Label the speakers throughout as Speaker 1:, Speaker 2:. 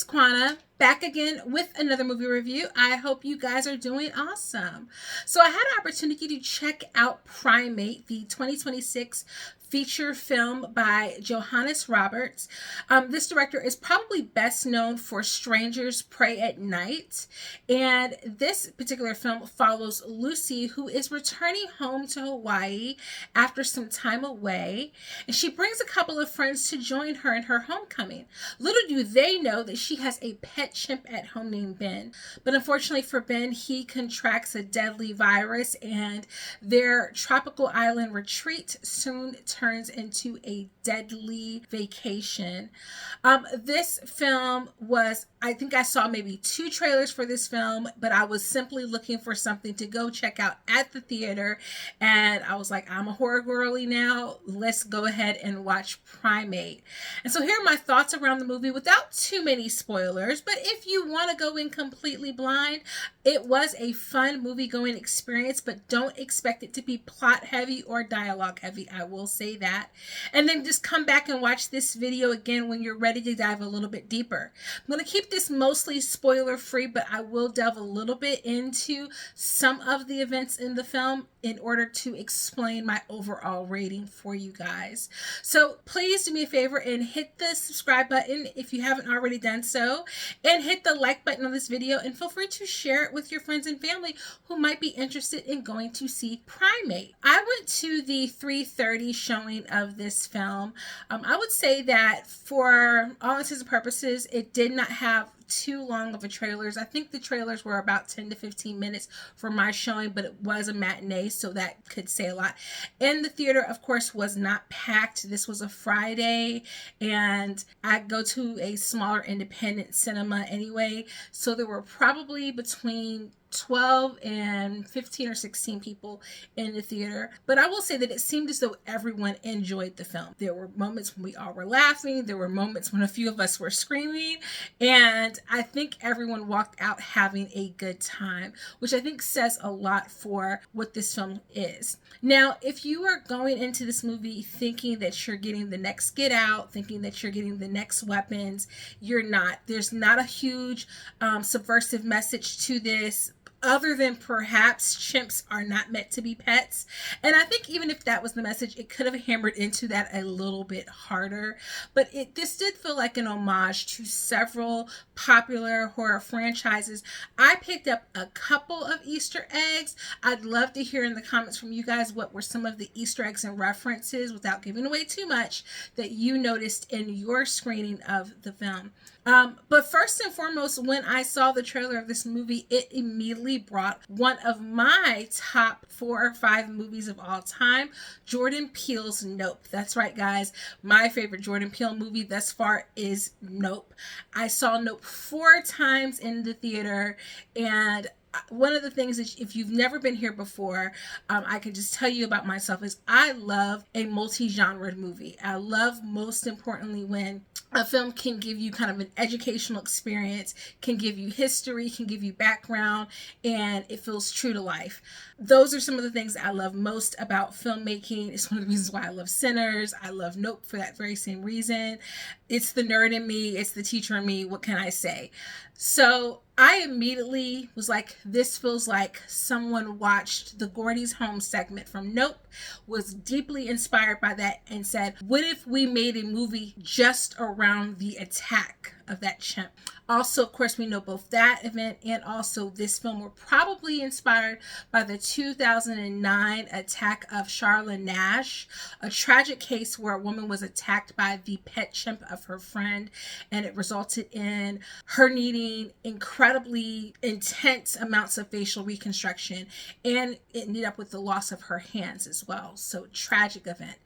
Speaker 1: it's Quana, back again with another movie review. I hope you guys are doing awesome. So I had an opportunity to check out Primate, the 2026 feature film by Johannes Roberts. This director is probably best known for Strangers Pray at Night. And this particular film follows Lucy, who is returning home to Hawaii after some time away. And she brings a couple of friends to join her in her homecoming. Little do they know that she has a pet chimp at home named Ben. But unfortunately for Ben, he contracts a deadly virus, and their tropical island retreat soon turns into a deadly vacation. This film was, I think I saw maybe 2 trailers for this film, but I was simply looking for something to go check out at the theater. And I was like, I'm a horror girly now. Let's go ahead and watch Primate. And so here are my thoughts around the movie without too many spoilers. But if you want to go in completely blind, it was a fun movie-going experience, but don't expect it to be plot heavy or dialogue heavy. I will say that. And then just come back and watch this video again when you're ready to dive a little bit deeper. I'm going to keep this mostly spoiler free, but I will delve a little bit into some of the events in the film in order to explain my overall rating for you guys. So please do me a favor and hit the subscribe button if you haven't already done so, and hit the like button on this video, and feel free to share it with your friends and family who might be interested in going to see Primate. I went to the 3:30 showing of this film. I would say that for all intents and purposes, it did not have too long of a trailers. I think the trailers were about 10 to 15 minutes for my showing, but it was a matinee, so that could say a lot. And the theater, of course, was not packed. This was a Friday, and I go to a smaller independent cinema anyway, so there were probably between 12 and 15 or 16 people in the theater. But I will say that it seemed as though everyone enjoyed the film. There were moments when we all were laughing. There were moments when a few of us were screaming. And I think everyone walked out having a good time, which I think says a lot for what this film is. Now, if you are going into this movie thinking that you're getting the next Get Out, thinking that you're getting the next Weapons, you're not. There's not a huge subversive message to this, other than perhaps chimps are not meant to be pets. And I think even if that was the message, it could have hammered into that a little bit harder. But this did feel like an homage to several popular horror franchises. I picked up a couple of Easter eggs. I'd love to hear in the comments from you guys what were some of the Easter eggs and references, without giving away too much, that you noticed in your screening of the film. But first and foremost, when I saw the trailer of this movie, it immediately brought one of my top 4 or 5 movies of all time, Jordan Peele's Nope. That's right, guys. My favorite Jordan Peele movie thus far is Nope. I saw Nope 4 times in the theater, and one of the things that if you've never been here before, I can just tell you about myself is I love a multi-genre movie. I love, most importantly, when a film can give you kind of an educational experience, can give you history, can give you background, and it feels true to life. Those are some of the things I love most about filmmaking. It's one of the reasons why I love Sinners. I love Nope for that very same reason. It's the nerd in me. It's the teacher in me. What can I say? So I immediately was like, this feels like someone watched the Gordy's Home segment from Nope, was deeply inspired by that, and said, what if we made a movie just around the attack of that chimp? Also, of course, we know both that event and also this film were probably inspired by the 2009 attack of Charla Nash, a tragic case where a woman was attacked by the pet chimp of her friend, and it resulted in her needing incredibly intense amounts of facial reconstruction, and it ended up with the loss of her hands as well. So tragic event.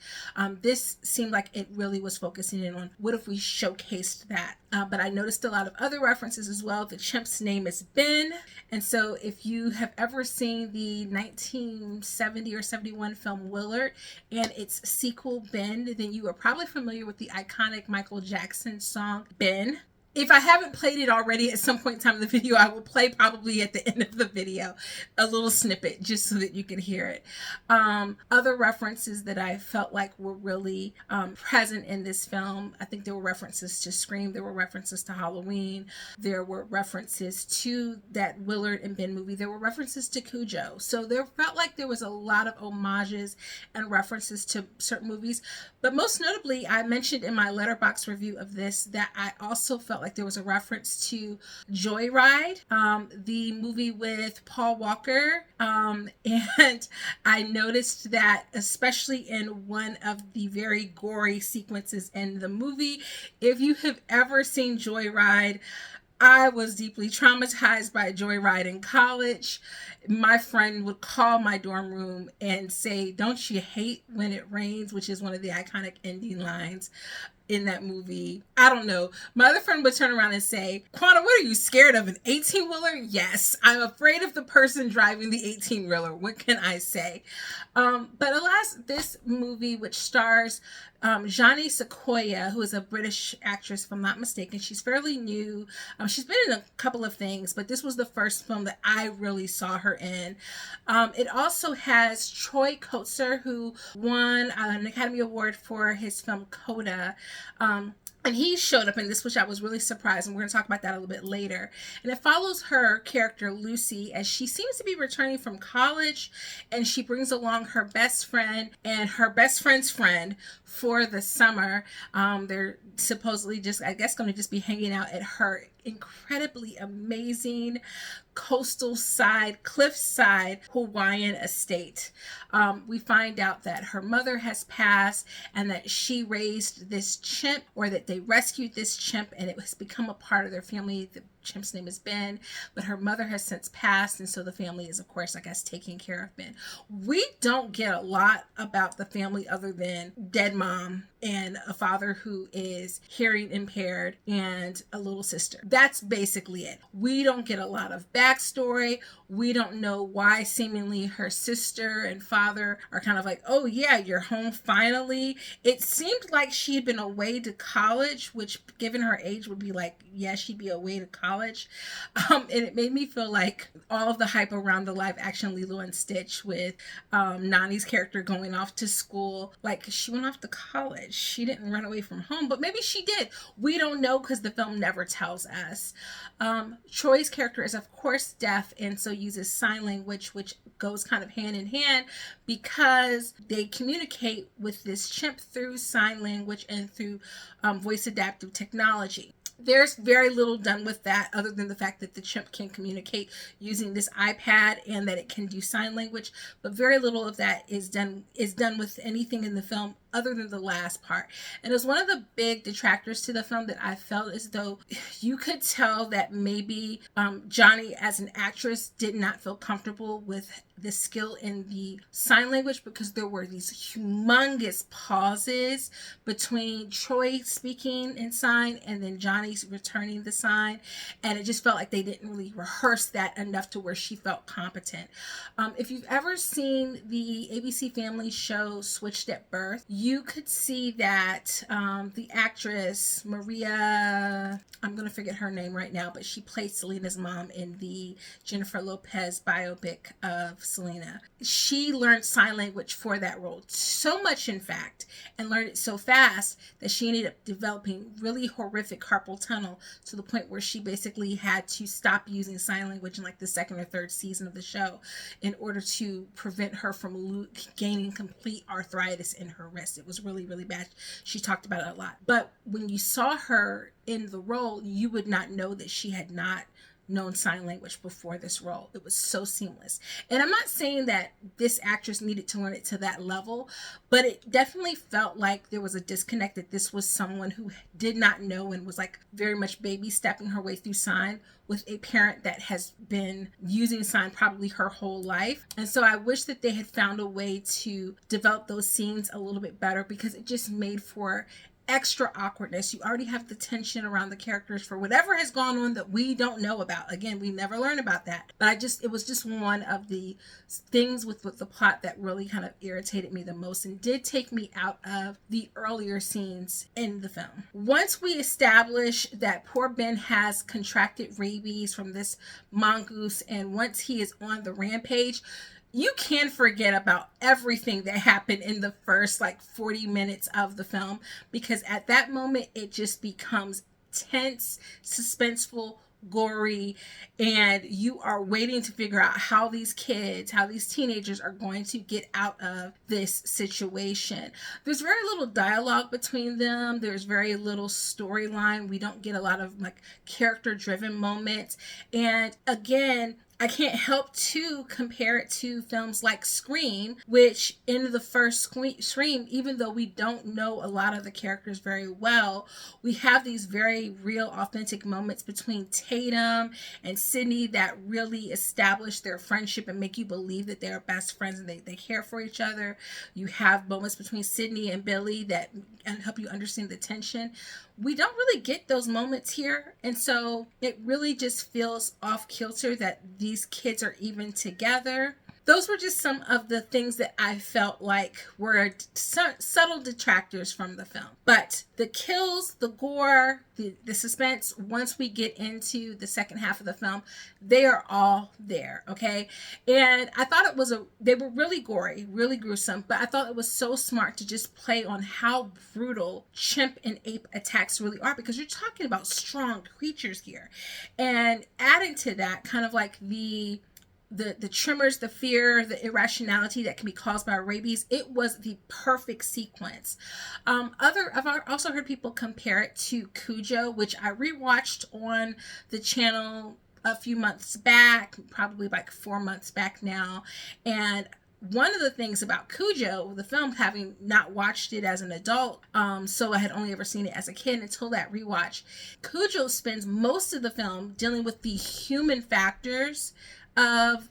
Speaker 1: This seemed like it really was focusing in on what if we showcased that. But I noticed a lot of other references as well. The chimp's name is Ben. And so if you have ever seen the 1970 or 71 film Willard and its sequel Ben, then you are probably familiar with the iconic Michael Jackson song Ben. If I haven't played it already at some point in time in the video, I will play probably at the end of the video a little snippet just so that you can hear it. Other references that I felt like were really present in this film, I think there were references to Scream, there were references to Halloween, there were references to that Willard and Ben movie, there were references to Cujo. So there felt like there was a lot of homages and references to certain movies. But most notably, I mentioned in my Letterboxd review of this that I also felt like there was a reference to Joyride, the movie with Paul Walker. And I noticed that especially in one of the very gory sequences in the movie. If you have ever seen Joyride, I was deeply traumatized by Joyride in college. My friend would call my dorm room and say, "Don't you hate when it rains?" which is one of the iconic ending lines in that movie. I don't know. My other friend would turn around and say, "Quanta, what are you scared of? An 18-wheeler? Yes, I'm afraid of the person driving the 18-wheeler. What can I say?" But alas, this movie, which stars Johnny Sequoia, who is a British actress, if I'm not mistaken. She's fairly new. She's been in a couple of things, but this was the first film that I really saw her in. It also has Troy Kotsur, who won an Academy Award for his film Coda. And he showed up in this, which I was really surprised, and we're going to talk about that a little bit later. And it follows her character, Lucy, as she seems to be returning from college, and she brings along her best friend and her best friend's friend for the summer. They're supposedly just, I guess, going to just be hanging out at her incredibly amazing coastal side, cliffside Hawaiian estate. We find out that her mother has passed and that she raised this chimp, or that they rescued this chimp, and it has become a part of their family. The chimp's name is Ben, but her mother has since passed, and so the family is, of course, I guess, taking care of Ben. We don't get a lot about the family other than dead mom and a father who is hearing impaired and a little sister. That's basically it. We don't get a lot of backstory. We don't know why seemingly her sister and father are kind of like, "Oh yeah, you're home finally." It seemed like she had been away to college, which given her age would be like, yeah, she'd be away to college. And it made me feel like all of the hype around the live action Lilo and Stitch with Nani's character going off to school, like she went off to college. She didn't run away from home, but maybe she did. We don't know because the film never tells us. Troy's character is, of course, deaf, and so uses sign language, which goes kind of hand in hand because they communicate with this chimp through sign language and through voice adaptive technology. There's very little done with that other than the fact that the chimp can communicate using this iPad and that it can do sign language, but very little of that is done with anything in the film other than the last part. And it was one of the big detractors to the film that I felt as though you could tell that maybe Johnny as an actress did not feel comfortable with the skill in the sign language, because there were these humongous pauses between Troy speaking in sign and then Johnny's returning the sign, and it just felt like they didn't really rehearse that enough to where she felt competent. If you've ever seen the ABC Family show Switched at Birth, you could see that the actress Maria, I'm going to forget her name right now, but she played Selena's mom in the Jennifer Lopez biopic of Selena. She learned sign language for that role, so much in fact, and learned it so fast that she ended up developing really horrific carpal tunnel to the point where she basically had to stop using sign language in like the second or third season of the show in order to prevent her from gaining complete arthritis in her wrist. It was really, really bad. She talked about it a lot. But when you saw her in the role, you would not know that she had not known sign language before this role. It was so seamless. And I'm not saying that this actress needed to learn it to that level, but it definitely felt like there was a disconnect, that this was someone who did not know and was like very much baby stepping her way through sign with a parent that has been using sign probably her whole life. And so I wish that they had found a way to develop those scenes a little bit better, because it just made for extra awkwardness. You already have the tension around the characters for whatever has gone on that we don't know about. Again, we never learn about that. But it was just one of the things with the plot that really kind of irritated me the most and did take me out of the earlier scenes in the film. Once we establish that poor Ben has contracted rabies from this mongoose, and once he is on the rampage, you can forget about everything that happened in the first 40 minutes of the film, because at that moment it just becomes tense, suspenseful, gory, and you are waiting to figure out how these teenagers are going to get out of this situation. There's very little dialogue between them. There's very little storyline. We don't get a lot of character driven moments. And again, I can't help to compare it to films like Scream, which in the first Scream, even though we don't know a lot of the characters very well, we have these very real, authentic moments between Tatum and Sydney that really establish their friendship and make you believe that they're best friends and they care for each other. You have moments between Sydney and Billy that help you understand the tension. We don't really get those moments here, and so it really just feels off kilter that these kids are even together. Those were just some of the things that I felt like were subtle detractors from the film. But the kills, the gore, the suspense, once we get into the second half of the film, they are all there, okay? And I thought they were really gory, really gruesome, but I thought it was so smart to just play on how brutal chimp and ape attacks really are, because you're talking about strong creatures here. And adding to that, kind of like the tremors, the fear, the irrationality that can be caused by rabies, it was the perfect sequence. I've also heard people compare it to Cujo, which I rewatched on the channel a few months back, probably 4 months back now. And one of the things about Cujo, the film, having not watched it as an adult, so I had only ever seen it as a kid until that rewatch, Cujo spends most of the film dealing with the human factors of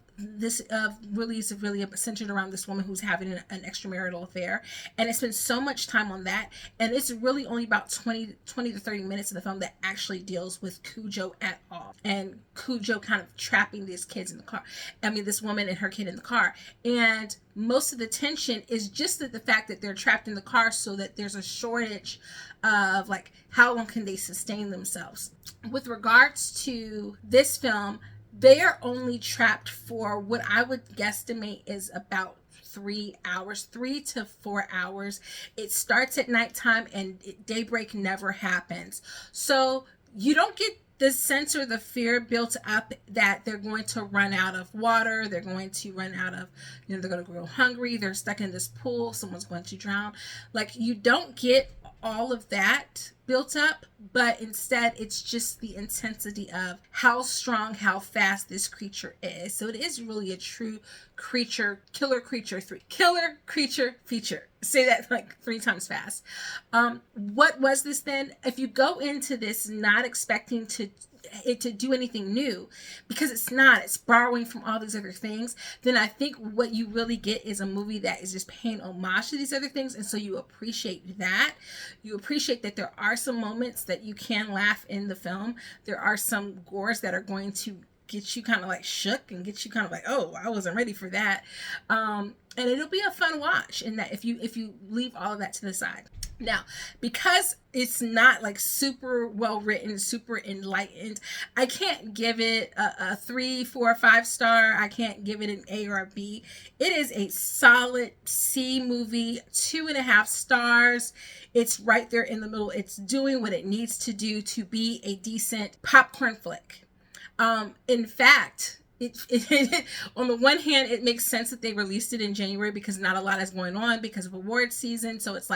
Speaker 1: really centered around this woman who's having an extramarital affair, and it spends so much time on that, and it's really only about 20 to 30 minutes of the film that actually deals with Cujo at all, and Cujo kind of trapping these kids in the car. This woman and her kid in the car, and most of the tension is just the fact that they're trapped in the car, so that there's a shortage of how long can they sustain themselves. With regards to this film, they are only trapped for what I would guesstimate is about 3 hours, 3 to 4 hours. It starts at nighttime and daybreak never happens. So you don't get the sense or the fear built up that they're going to run out of water. They're going to run out of, they're going to grow hungry. They're stuck in this pool. Someone's going to drown. You don't get all of that built up, but instead it's just the intensity of how strong, how fast this creature is. So it is really a true killer creature feature. Say that 3 times fast. What was this then? If you go into this not expecting it to do anything new, because it's borrowing from all these other things, then I think what you really get is a movie that is just paying homage to these other things. And so you appreciate that. You appreciate that there are some moments that you can laugh in the film. There are some gores that are going to get you kind of shook and get you kind of oh, I wasn't ready for that. And it'll be a fun watch in that if you leave all of that to the side. Now, because it's not super well written, super enlightened, I can't give it a 3, 4, 5 star. I can't give it an A or a B. It is a solid C movie, 2.5 stars. It's right there in the middle. It's doing what it needs to do to be a decent popcorn flick. In fact, on the one hand, it makes sense that they released it in January because not a lot is going on because of award season. So it's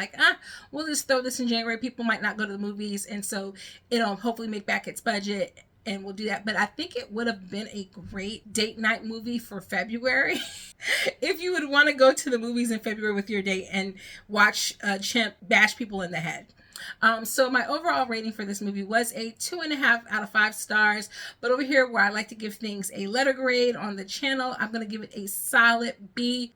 Speaker 1: we'll just throw this in January. People might not go to the movies, and so it'll hopefully make back its budget, and we'll do that. But I think it would have been a great date night movie for February. If you would want to go to the movies in February with your date and watch Chimp bash people in the head. So my overall rating for this movie was a 2.5 out of 5 stars. But over here, where I like to give things a letter grade on the channel, I'm going to give it a solid B.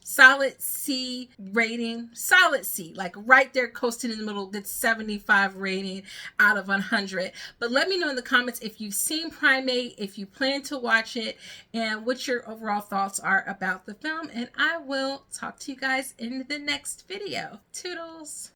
Speaker 1: solid C rating, solid C, like right there coasting in the middle, good 75 rating out of 100. But let me know in the comments if you've seen Primate, if you plan to watch it, and what your overall thoughts are about the film. And I will talk to you guys in the next video. Toodles!